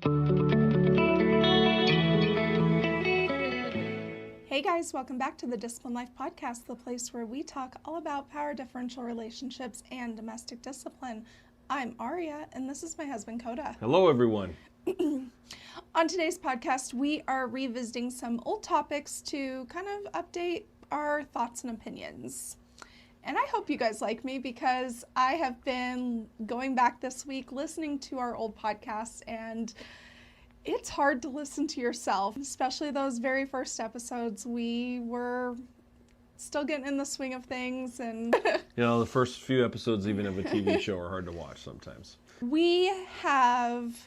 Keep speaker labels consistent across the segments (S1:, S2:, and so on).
S1: Hey guys, welcome back to the Discipline Life Podcast, the place where we talk all about power differential relationships and domestic discipline. I'm Aria, and this is my husband, Coda.
S2: Hello, everyone.
S1: On today's podcast, we are revisiting some old topics to kind of update our thoughts and opinions. And I hope you guys like me because I have been going back this week listening to our old podcasts, and it's hard to listen to yourself, especially those very first episodes. We were still getting in the swing of things, and
S2: The first few episodes even of a TV show are hard to watch sometimes.
S1: we have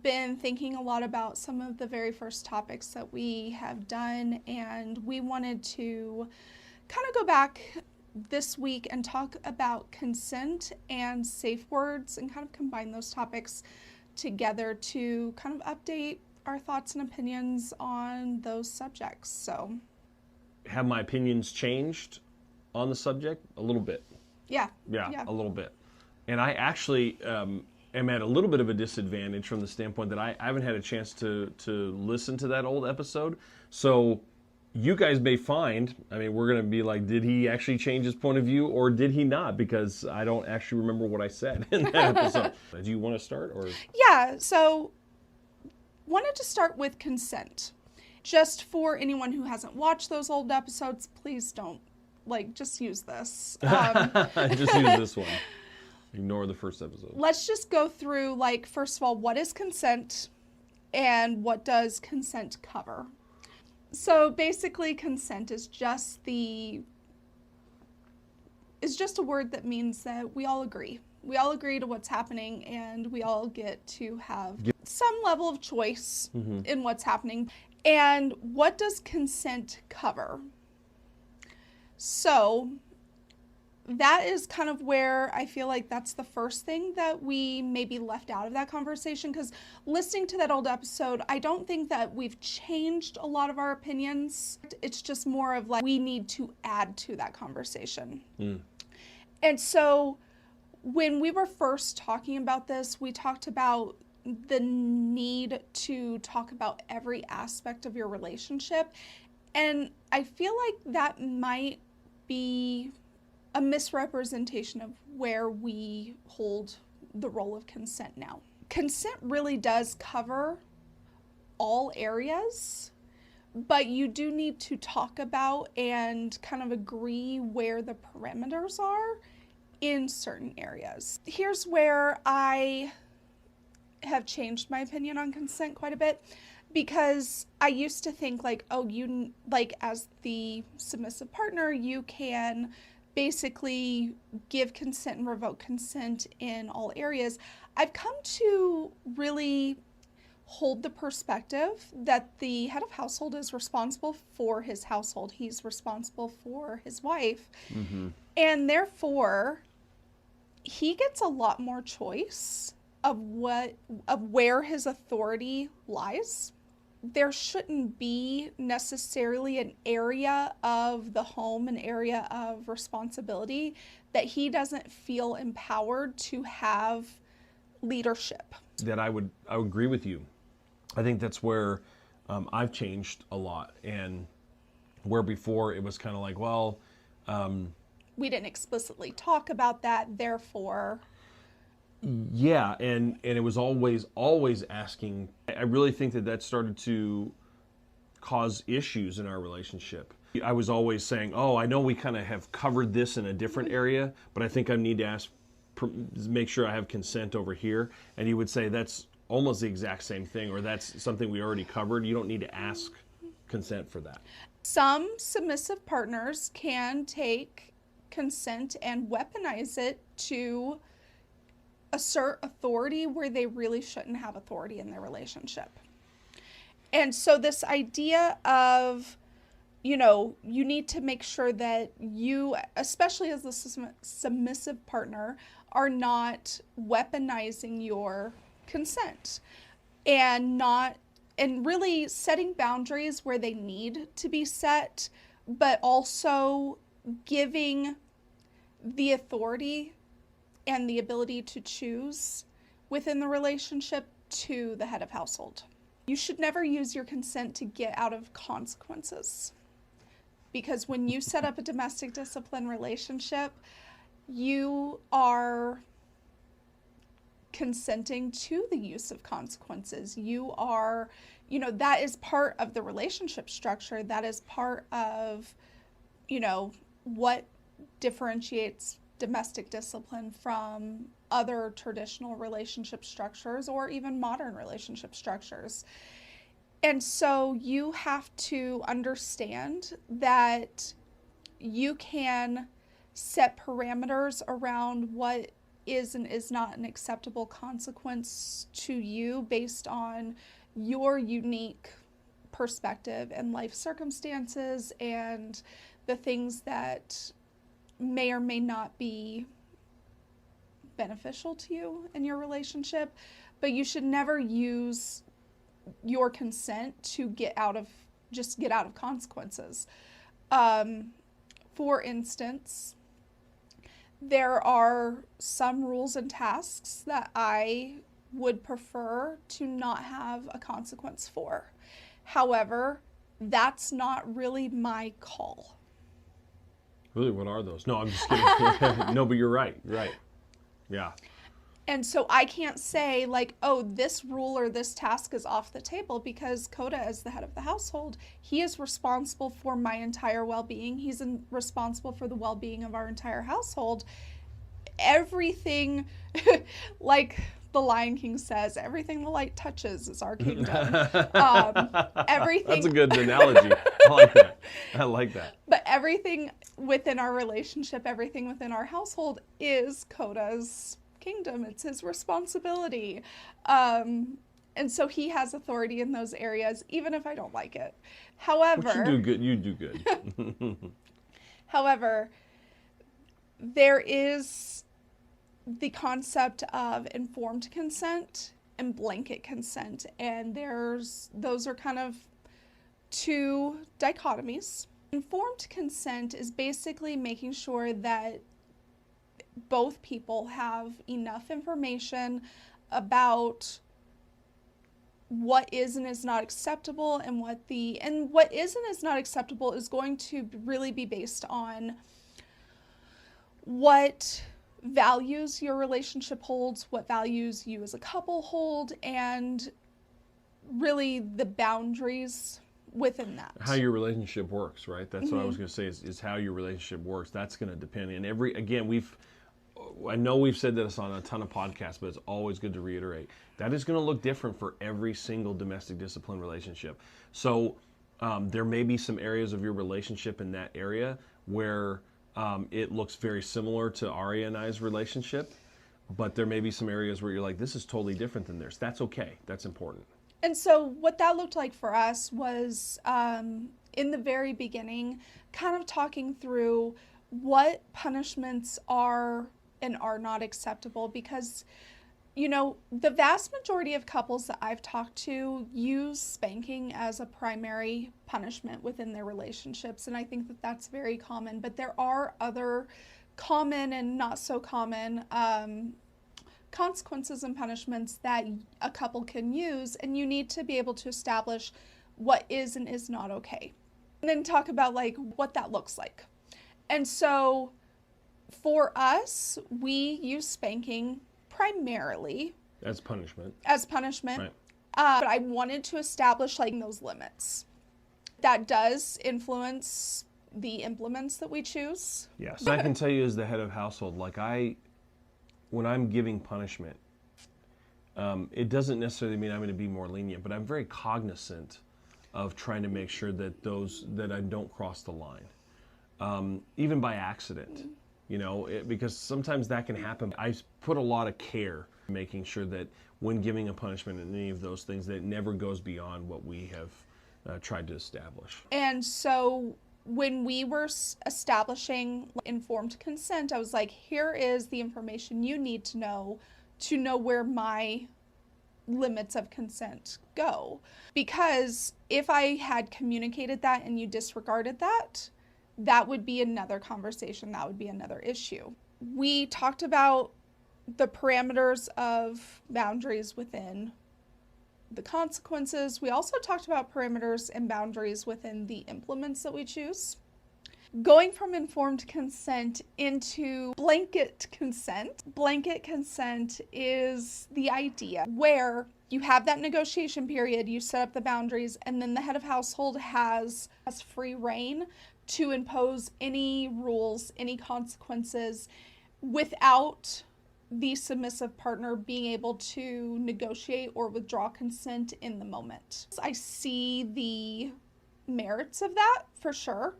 S1: been thinking a lot about some of the very first topics that we have done, and we wanted to kind of go back this week and talk about consent and safe words and kind of combine those topics together to kind of update our thoughts and opinions on those subjects. So,
S2: Have my opinions changed on the subject? A little bit.
S1: Yeah.
S2: A little bit. And I actually am at a little bit of a disadvantage from the standpoint that I haven't had a chance to listen to that old episode. So you guys may find, we're going to be like, did he actually change his point of view or did he not? Because I don't actually remember what I said in that episode. Do you want to start? Or?
S1: Yeah, so wanted to start with consent. Just for anyone who hasn't watched those old episodes, please don't, just use this.
S2: Just use this one. Ignore the first episode.
S1: Let's just go through, first of all, what is consent and what does consent cover? So basically, consent is just a word that means that we all agree. We all agree to what's happening, and we all get to have some level of choice in what's happening. And what does consent cover? So that is kind of where I feel like that's the first thing that we maybe left out of that conversation, because listening to that old episode, I don't think that we've changed a lot of our opinions. It's just more of we need to add to that conversation. And so when we were first talking about this, we talked about the need to talk about every aspect of your relationship. And I feel like that might be a misrepresentation of where we hold the role of consent now. Consent really does cover all areas, but you do need to talk about and kind of agree where the parameters are in certain areas. Here's where I have changed my opinion on consent quite a bit, because I used to think as the submissive partner, you can basically give consent and revoke consent in all areas. I've come to really hold the perspective that the head of household is responsible for his household. He's responsible for his wife. And therefore, he gets a lot more choice of where his authority lies. There shouldn't be necessarily an area of the home, an area of responsibility that he doesn't feel empowered to have leadership.
S2: That I would agree with you. I think that's where I've changed a lot, and where before it was kind of
S1: we didn't explicitly talk about that, therefore.
S2: Yeah, and it was always asking. I really think that started to cause issues in our relationship. I was always saying, I know we kind of have covered this in a different area, but I think I need to make sure I have consent over here. And he would say, that's almost the exact same thing, or that's something we already covered. You don't need to ask consent for that.
S1: Some submissive partners can take consent and weaponize it to assert authority where they really shouldn't have authority in their relationship. And so this idea of, you need to make sure that you, especially as the submissive partner, are not weaponizing your consent and really setting boundaries where they need to be set, but also giving the authority and the ability to choose within the relationship to the head of household. You should never use your consent to get out of consequences. Because when you set up a domestic discipline relationship, you are consenting to the use of consequences. You are, that is part of the relationship structure. That is part of, what differentiates domestic discipline from other traditional relationship structures or even modern relationship structures. And so you have to understand that you can set parameters around what is and is not an acceptable consequence to you based on your unique perspective and life circumstances and the things that may or may not be beneficial to you in your relationship. But you should never use your consent to get out of consequences. For instance, there are some rules and tasks that I would prefer to not have a consequence for. However, that's not really my call.
S2: Really, what are those? No, I'm just kidding. No, but you're right. Right. Yeah.
S1: And so I can't say like, oh, this rule or this task is off the table, because Coda, as the head of the household, he is responsible for my entire well-being. He's responsible for the well-being of our entire household. Everything, like the Lion King says, everything the light touches is our kingdom. Everything.
S2: That's a good analogy. I like that.
S1: But everything within our relationship, everything within our household is Coda's kingdom. It's his responsibility. And so he has authority in those areas, even if I don't like it. However,
S2: but you do good.
S1: However, there is the concept of informed consent and blanket consent, and those are kind of two dichotomies. Informed consent is basically making sure that both people have enough information about what is and is not acceptable, and what is and is not acceptable is going to really be based on what values your relationship holds, what values you as a couple hold, and really the boundaries within that.
S2: How your relationship works, right? That's what I was going to say is how your relationship works. That's going to depend. And I know we've said this on a ton of podcasts, but it's always good to reiterate. That is going to look different for every single domestic discipline relationship. So there may be some areas of your relationship in that area where it looks very similar to Aria and I's relationship, but there may be some areas where you're like, this is totally different than theirs. That's okay. That's important.
S1: And so what that looked like for us was in the very beginning, kind of talking through what punishments are and are not acceptable, because the vast majority of couples that I've talked to use spanking as a primary punishment within their relationships, and I think that that's very common. But there are other common and not so common consequences and punishments that a couple can use, and you need to be able to establish what is and is not okay, and then talk about like what that looks like. And so for us, we use spanking primarily
S2: as punishment.
S1: Right. But I wanted to establish like those limits. That does influence the implements that we choose.
S2: Yes. I can tell you as the head of household, when I'm giving punishment, it doesn't necessarily mean I'm going to be more lenient, but I'm very cognizant of trying to make sure that that I don't cross the line, even by accident. Because sometimes that can happen. I put a lot of care in making sure that when giving a punishment in any of those things, that it never goes beyond what we have tried to establish.
S1: And so when we were establishing informed consent, I was like, here is the information you need to know where my limits of consent go. Because if I had communicated that and you disregarded that, that would be another conversation. That would be another issue. We talked about the parameters of boundaries within the consequences. We also talked about perimeters and boundaries within the implements that we choose. Going from informed consent into blanket consent. Blanket consent is the idea where you have that negotiation period, you set up the boundaries, and then the head of household has free reign to impose any rules, any consequences without the submissive partner being able to negotiate or withdraw consent in the moment. I see the merits of that for sure.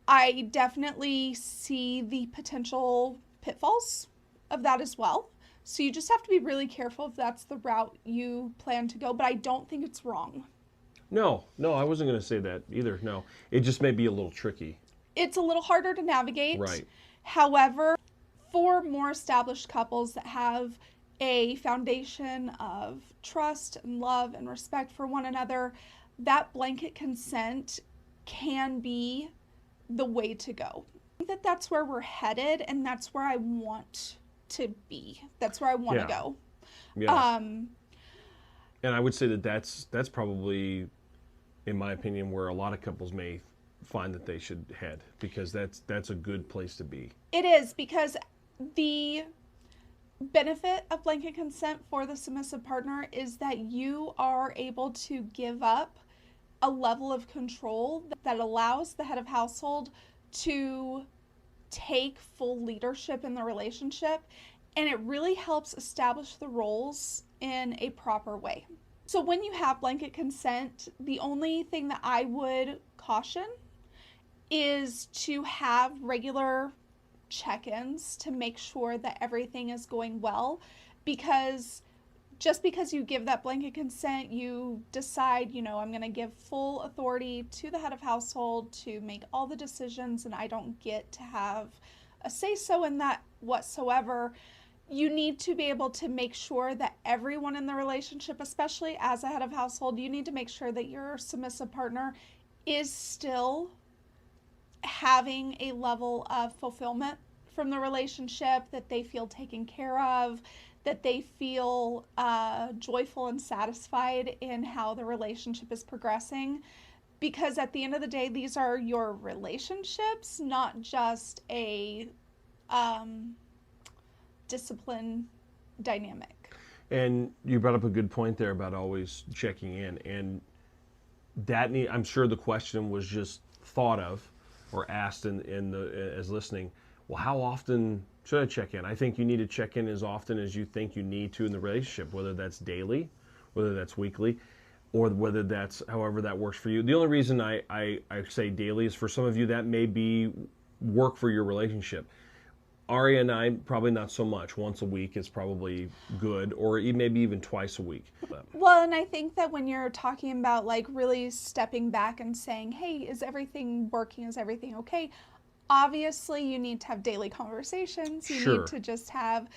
S1: I definitely see the potential pitfalls of that as well. So you just have to be really careful if that's the route you plan to go, but I don't think it's wrong.
S2: No, I wasn't going to say that either. No, it just may be a little tricky.
S1: It's a little harder to navigate.
S2: Right.
S1: However, for more established couples that have a foundation of trust and love and respect for one another, that blanket consent can be the way to go. I think that's where we're headed, and that's where I want to be. That's where I want to go.
S2: Yeah. And I would say that that's probably, in my opinion, where a lot of couples may find that they should head, because that's a good place to be.
S1: It is, because the benefit of blanket consent for the submissive partner is that you are able to give up a level of control that allows the head of household to take full leadership in the relationship, and it really helps establish the roles in a proper way. So when you have blanket consent, the only thing that I would caution is to have regular check-ins to make sure that everything is going well, because just because you give that blanket consent, you decide, I'm going to give full authority to the head of household to make all the decisions, and I don't get to have a say-so in that whatsoever. You need to be able to make sure that everyone in the relationship, especially as a head of household, you need to make sure that your submissive partner is still having a level of fulfillment from the relationship, that they feel taken care of, that they feel joyful and satisfied in how the relationship is progressing. Because at the end of the day, these are your relationships, not just a discipline dynamic.
S2: And you brought up a good point there about always checking in, and I'm sure the question was just thought of or asked as listening. Well, how often should I check in? I think you need to check in as often as you think you need to in the relationship, whether that's daily, whether that's weekly, or whether that's however that works for you. The only reason I say daily is for some of you that may be work for your relationship. Aria and I, probably not so much. Once a week is probably good, or maybe even twice a week.
S1: Well, and I think that when you're talking about really stepping back and saying, hey, is everything working? Is everything okay? Obviously, you need to have daily conversations. You
S2: Sure.
S1: need to just have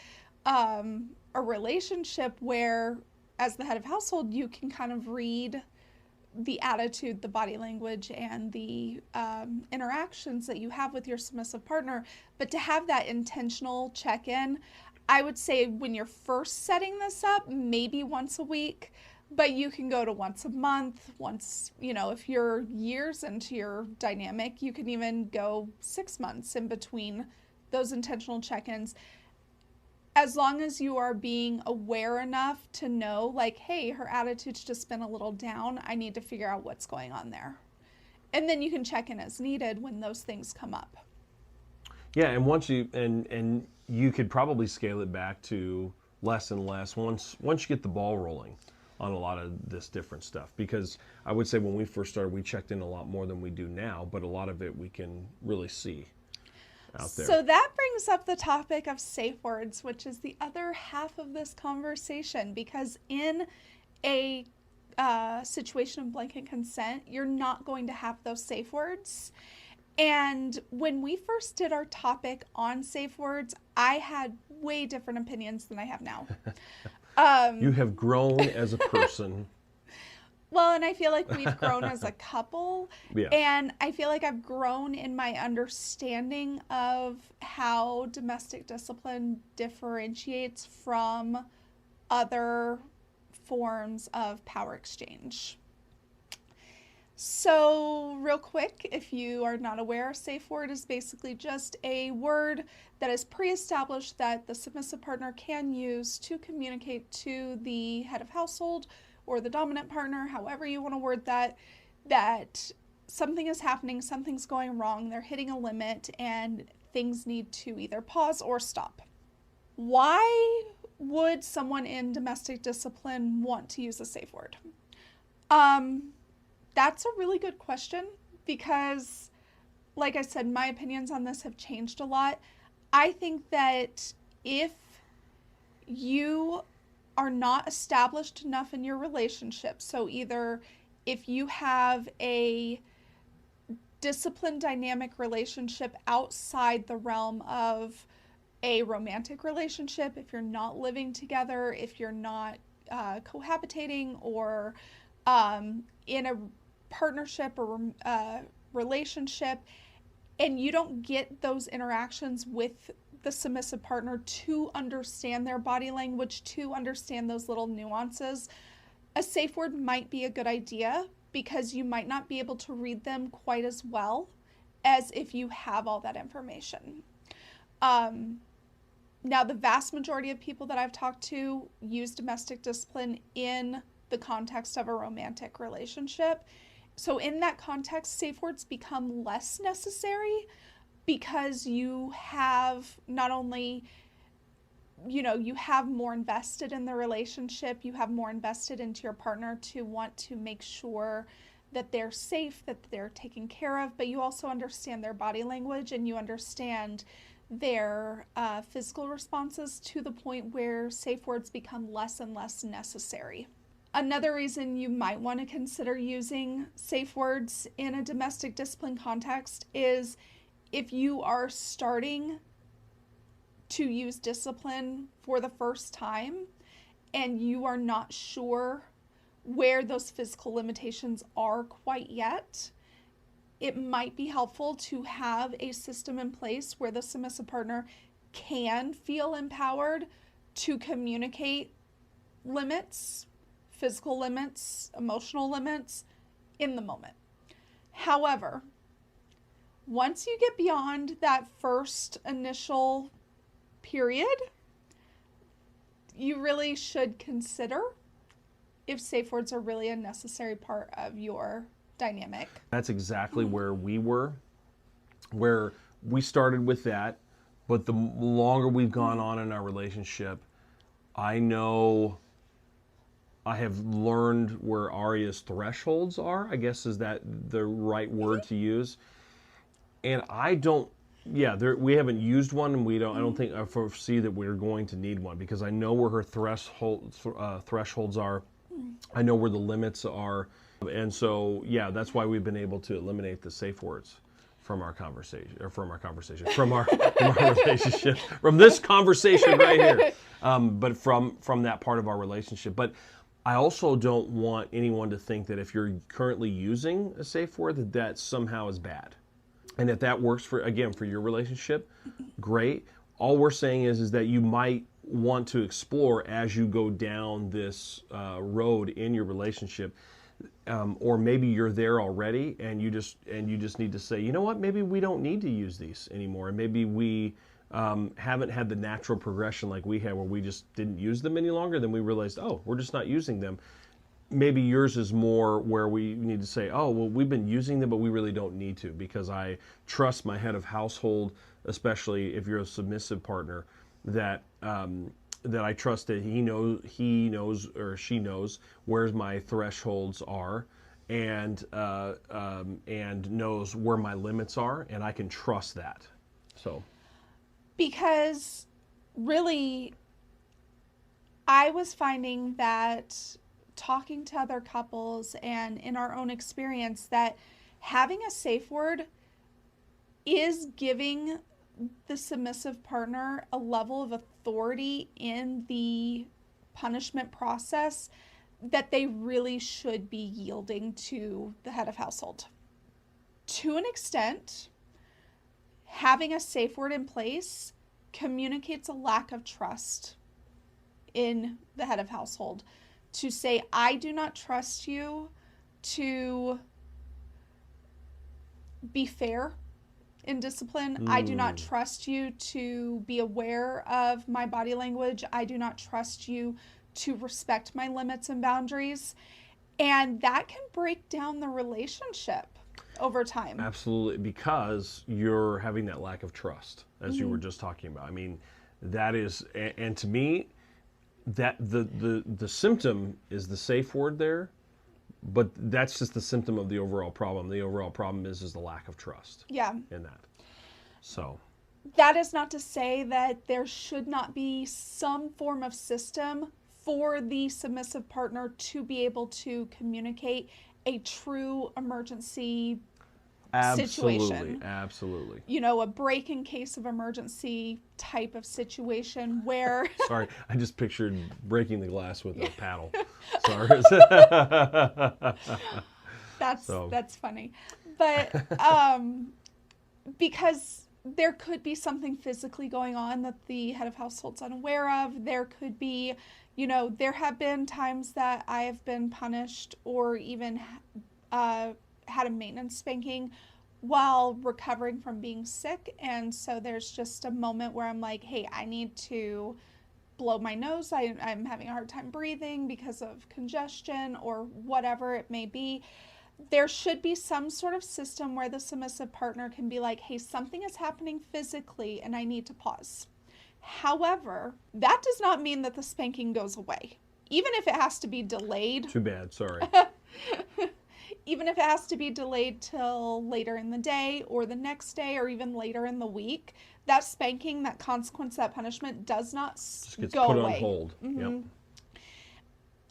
S1: a relationship where, as the head of household, you can kind of read the attitude, the body language, and the interactions that you have with your submissive partner. But to have that intentional check-in, I would say when you're first setting this up, maybe once a week, but you can go to once a month, if you're years into your dynamic, you can even go 6 months in between those intentional check-ins. As long as you are being aware enough to know, hey, her attitude's just been a little down. I need to figure out what's going on there. And then you can check in as needed when those things come up.
S2: Yeah, and once and you could probably scale it back to less and less once you get the ball rolling on a lot of this different stuff. Because I would say when we first started, we checked in a lot more than we do now, but a lot of it we can really see out there.
S1: So that brings up the topic of safe words, which is the other half of this conversation, because in a situation of blanket consent, you're not going to have those safe words. And when we first did our topic on safe words, I had way different opinions than I have now.
S2: You have grown as a person.
S1: Well, and I feel like we've grown as a couple.
S2: Yeah.
S1: And I feel like I've grown in my understanding of how domestic discipline differentiates from other forms of power exchange. So, real quick, if you are not aware, a safe word is basically just a word that is pre-established that the submissive partner can use to communicate to the head of household or the dominant partner, however you want to word that, that something is happening, something's going wrong, they're hitting a limit, and things need to either pause or stop. Why would someone in domestic discipline want to use a safe word? That's a really good question because, like I said, my opinions on this have changed a lot. I think that if you are not established enough in your relationship, so either if you have a discipline dynamic relationship outside the realm of a romantic relationship, if you're not living together, if you're not cohabitating or in a partnership or relationship, and you don't get those interactions with the submissive partner to understand their body language, to understand those little nuances, a safe word might be a good idea because you might not be able to read them quite as well as if you have all that information. Now, the vast majority of people that I've talked to use domestic discipline in the context of a romantic relationship. So in that context, safe words become less necessary because you have not only, you have more invested in the relationship, you have more invested into your partner to want to make sure that they're safe, that they're taken care of, but you also understand their body language and you understand their physical responses to the point where safe words become less and less necessary. Another reason you might want to consider using safe words in a domestic discipline context is if you are starting to use discipline for the first time and you are not sure where those physical limitations are quite yet, it might be helpful to have a system in place where the submissive partner can feel empowered to communicate limits, physical limits, emotional limits in the moment. However, once you get beyond that first initial period, you really should consider if safe words are really a necessary part of your dynamic.
S2: That's exactly where we were, where we started with that, but the longer we've gone on in our relationship, I know I have learned where Aria's thresholds are, I guess is that the right word to use. And I don't, we haven't used one, and I don't think I foresee that we're going to need one because I know where her thresholds are. I know where the limits are. And so, that's why we've been able to eliminate the safe words from our conversation, from our relationship, from this conversation right here. But from that part of our relationship. But I also don't want anyone to think that if you're currently using a safe word, that somehow is bad. And if that works for your relationship, great. All we're saying is that you might want to explore as you go down this road in your relationship, or maybe you're there already and you just need to say, you know what, maybe we don't need to use these anymore, and maybe we haven't had the natural progression like we had where we just didn't use them any longer. Then we realized, oh, we're just not using them. Maybe yours is more where we need to say, oh, well, we've been using them, but we really don't need to because I trust my head of household, especially if you're a submissive partner, that I trust that he knows or she knows where my thresholds are, and knows where my limits are, and I can trust that. So,
S1: because really, I was finding that talking to other couples and in our own experience that having a safe word is giving the submissive partner a level of authority in the punishment process that they really should be yielding to the head of household. To an extent, having a safe word in place communicates a lack of trust in the head of household. to say, I do not trust you to be fair in discipline. I do not trust you to be aware of my body language. I do not trust you to respect my limits and boundaries. And that can break down the relationship over time.
S2: Absolutely, because you're having that lack of trust, as you were just talking about. I mean, that is, and to me, that the symptom is the safe word there, but that's just the symptom of the overall problem. The overall problem is the lack of trust.
S1: Yeah.
S2: In that. So.
S1: That is not to say that there should not be some form of system for the submissive partner to be able to communicate a true emergency situation.
S2: Absolutely.
S1: You know, a break in case of emergency type of situation where...
S2: Sorry, I just pictured breaking the glass with a paddle. Sorry.
S1: That's funny. But because there could be something physically going on that the head of household's unaware of. There could be, you know, there have been times that I have been punished or even had a maintenance spanking while recovering from being sick. And so there's just a moment where I'm like, hey, I need to blow my nose. I'm having a hard time breathing because of congestion or whatever it may be. There should be some sort of system where the submissive partner can be like, hey, something is happening physically and I need to pause. However, that does not mean that the spanking goes away. Even if it has to be delayed.
S2: Too bad, sorry.
S1: Even if it has to be delayed till later in the day or the next day or even later in the week, that spanking, that consequence, that punishment does not
S2: Just gets
S1: go
S2: put
S1: away.
S2: on hold.
S1: Mm-hmm.
S2: Yep.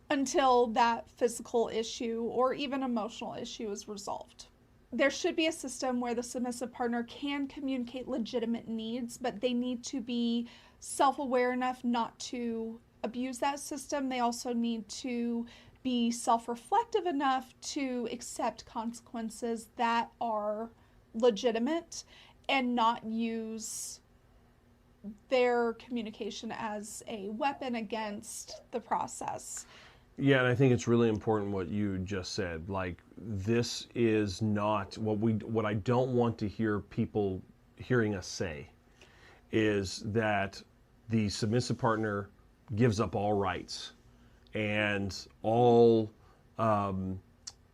S1: Until that physical issue or even emotional issue is resolved. There should be a system where the submissive partner can communicate legitimate needs, but they need to be self-aware enough not to abuse that system. They also need to be self-reflective enough to accept consequences that are legitimate and not use their communication as a weapon against the process.
S2: Yeah, and I think it's really important what you just said. Like, this is not what I don't want to hear people hearing us say is that the submissive partner gives up all rights and all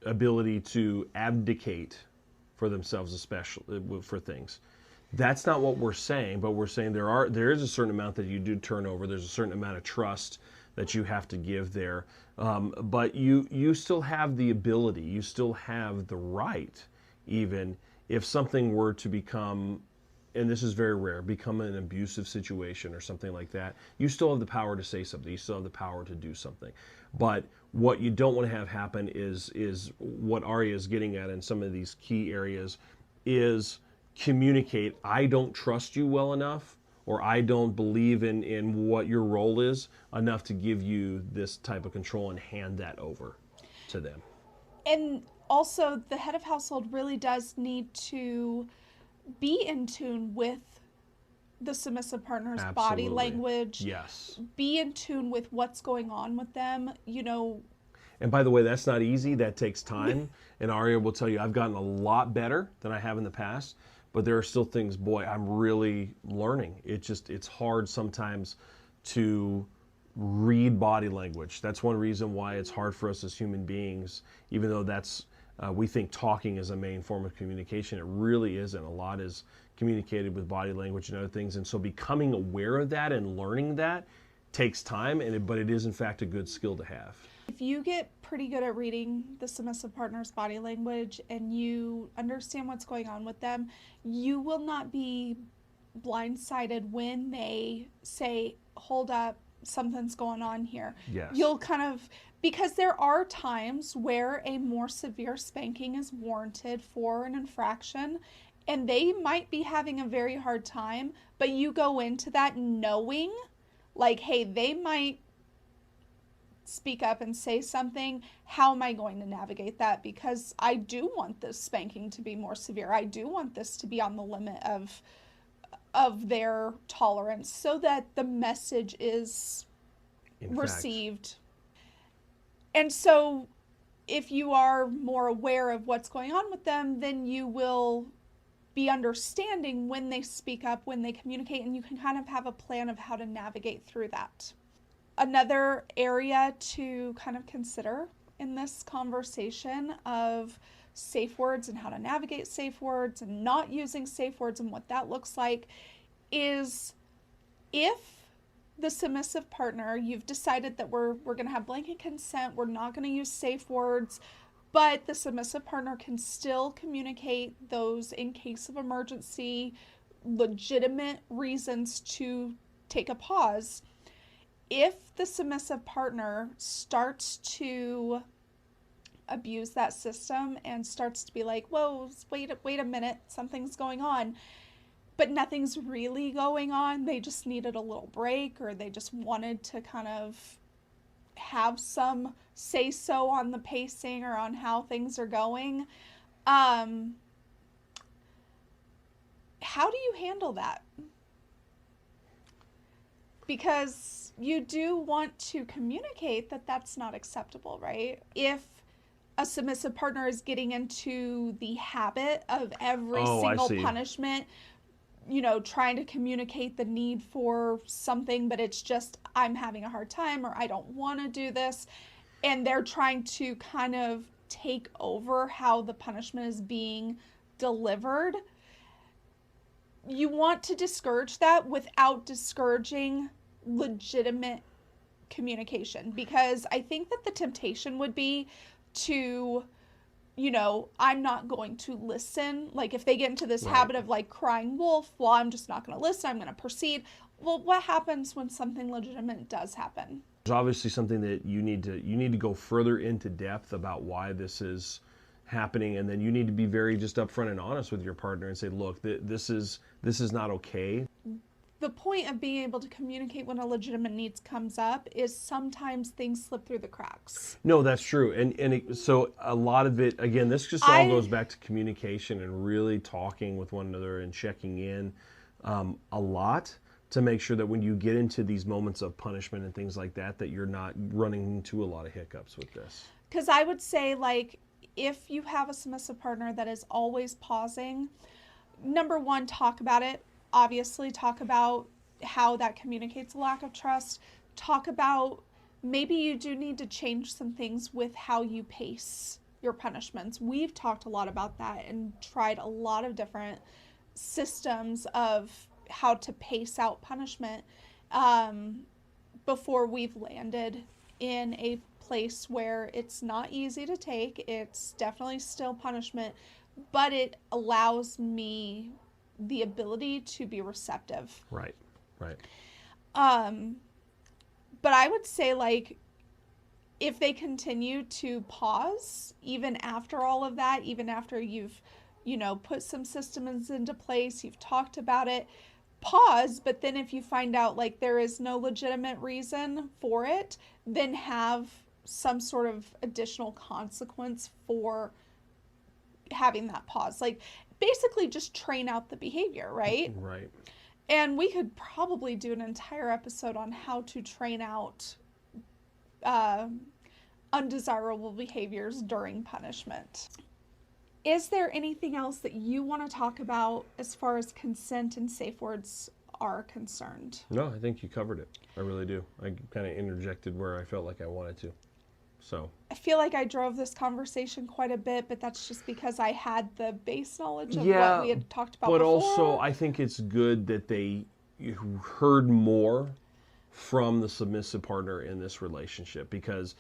S2: ability to abdicate for themselves, especially for things. That's not what we're saying, but we're saying there is a certain amount that you do turn over. There's a certain amount of trust that you have to give there. But you still have the ability, you still have the right, even if something were to become, and this is very rare, become an abusive situation or something like that, you still have the power to say something, you still have the power to do something. But what you don't want to have happen is what Aria is getting at in some of these key areas is communicate, I don't trust you well enough, or I don't believe in what your role is enough to give you this type of control and hand that over to them.
S1: And also, the head of household really does need to be in tune with the submissive partner's body language.
S2: Yes.
S1: Be in tune with what's going on with them, you know.
S2: And by the way, that's not easy. That takes time. And Aria will tell you, I've gotten a lot better than I have in the past. But there are still things, boy, I'm really learning. It's hard sometimes to read body language. That's one reason why it's hard for us as human beings, even though we think talking is a main form of communication. It really isn't. A lot is communicated with body language and other things. And so becoming aware of that and learning that takes time, but it is in fact a good skill to have.
S1: If you get pretty good at reading the submissive partner's body language and you understand what's going on with them, you will not be blindsided when they say, hold up, something's going on here.
S2: Yes.
S1: You'll kind of, because there are times where a more severe spanking is warranted for an infraction, and they might be having a very hard time, but you go into that knowing, like, hey, they might speak up and say something. How am I going to navigate that? Because I do want this spanking to be more severe. I do want this to be on the limit of their tolerance so that the message is received. And so if you are more aware of what's going on with them, then you will be understanding when they speak up, when they communicate, and you can kind of have a plan of how to navigate through that. Another area to kind of consider in this conversation of safe words and how to navigate safe words and not using safe words and what that looks like is if the submissive partner, you've decided that we're going to have blanket consent, we're not going to use safe words, but the submissive partner can still communicate those in case of emergency, legitimate reasons to take a pause. If the submissive partner starts to abuse that system and starts to be like, whoa, wait a minute, something's going on, but nothing's really going on, they just needed a little break, or they just wanted to kind of have some say-so on the pacing or on how things are going, how do you handle that? Because you do want to communicate that that's not acceptable, right? If a submissive partner is getting into the habit of every single punishment, trying to communicate the need for something, but it's just, I'm having a hard time, or I don't want to do this, and they're trying to kind of take over how the punishment is being delivered, you want to discourage that without discouraging legitimate communication, because I think that the temptation would be to, I'm not going to listen. Like if they get into this habit of like crying wolf, well, I'm just not going to listen, I'm going to proceed. Well, what happens when something legitimate does happen?
S2: There's obviously something that you need to go further into depth about why this is happening, and then you need to be very just upfront and honest with your partner and say, look, this is not okay.
S1: The point of being able to communicate when a legitimate need comes up is sometimes things slip through the cracks.
S2: No, that's true. So a lot of it, again, this just all goes back to communication and really talking with one another and checking in a lot to make sure that when you get into these moments of punishment and things like that, that you're not running into a lot of hiccups with this.
S1: Because I would say, like, if you have a submissive partner that is always pausing, number one, talk about it. Obviously, talk about how that communicates a lack of trust. Talk about maybe you do need to change some things with how you pace your punishments. We've talked a lot about that and tried a lot of different systems of how to pace out punishment before we've landed in a place where it's not easy to take. It's definitely still punishment, but it allows me the ability to be receptive.
S2: Right.
S1: But I would say, like, if they continue to pause, even after all of that, even after you've, put some systems into place, you've talked about it, pause, but then if you find out, like, there is no legitimate reason for it, then have some sort of additional consequence for having that pause. Like, basically just train out the behavior, right?
S2: Right.
S1: And we could probably do an entire episode on how to train out undesirable behaviors during punishment. Is there anything else that you want to talk about as far as consent and safe words are concerned?
S2: No, I think you covered it. I really do. I kind of interjected where I felt like I wanted to. So
S1: I feel like I drove this conversation quite a bit, but that's just because I had the base knowledge of
S2: yeah,
S1: what we had talked about
S2: but
S1: before.
S2: Also I think it's good that they heard more from the submissive partner in this relationship, because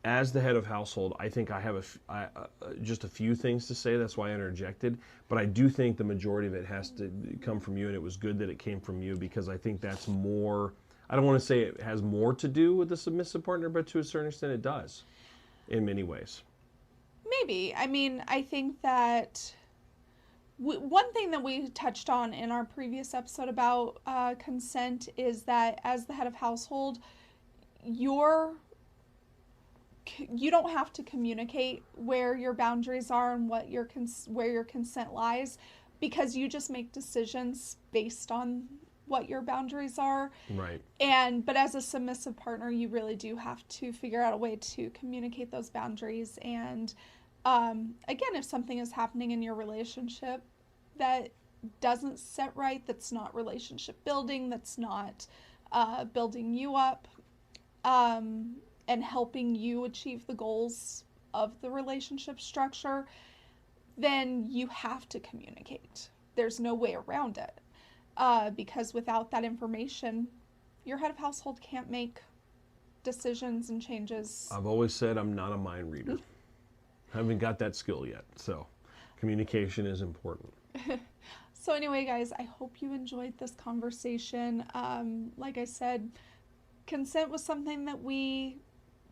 S2: as the head of household, I think I have just a few things to say. That's why I interjected. But I do think the majority of it has to come from you, and it was good that it came from you, because I think that's more, I don't want to say it has more to do with the submissive partner, but to a certain extent it does in many ways.
S1: Maybe. I mean, I think that one thing that we touched on in our previous episode about consent is that as the head of household, you don't have to communicate where your boundaries are and what where your consent lies, because you just make decisions based on what your boundaries are.
S2: Right.
S1: But as a submissive partner, you really do have to figure out a way to communicate those boundaries. And again, if something is happening in your relationship that doesn't set right, that's not relationship building, that's not building you up, and helping you achieve the goals of the relationship structure, then you have to communicate. There's no way around it. Because without that information, your head of household can't make decisions and changes.
S2: I've always said I'm not a mind reader. I haven't got that skill yet, so communication is important.
S1: So anyway, guys, I hope you enjoyed this conversation. Like I said, consent was something that we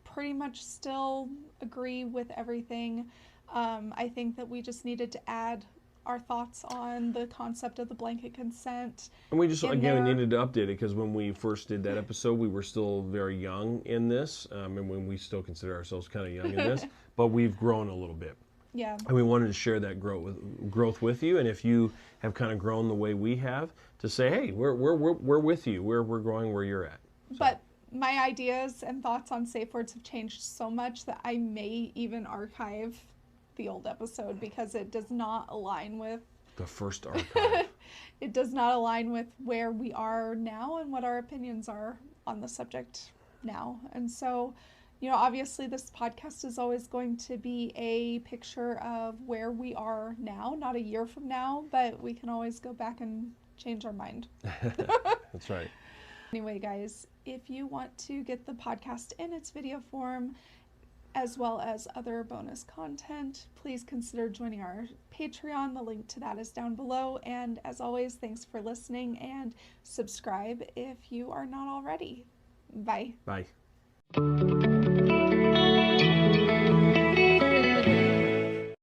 S1: pretty much still agree with everything. I think that we just needed to add our thoughts on the concept of the blanket consent.
S2: And we just, again, we needed to update it because when we first did that episode, we were still very young in this, and when we still consider ourselves kind of young in this, but we've grown a little bit.
S1: Yeah.
S2: And we wanted to share that growth with you, and if you have kind of grown the way we have, to say, hey, we're with you, we're growing where you're at. So.
S1: But my ideas and thoughts on safe words have changed so much that I may even archive the old episode because it does not align with
S2: the first archive.
S1: It does not align with where we are now and what our opinions are on the subject now. And so, obviously this podcast is always going to be a picture of where we are now, not a year from now, but we can always go back and change our mind.
S2: That's right.
S1: Anyway, guys, if you want to get the podcast in its video form, as well as other bonus content, please consider joining our Patreon. The link to that is down below. And as always, thanks for listening, and subscribe if you are not already. Bye.
S2: Bye.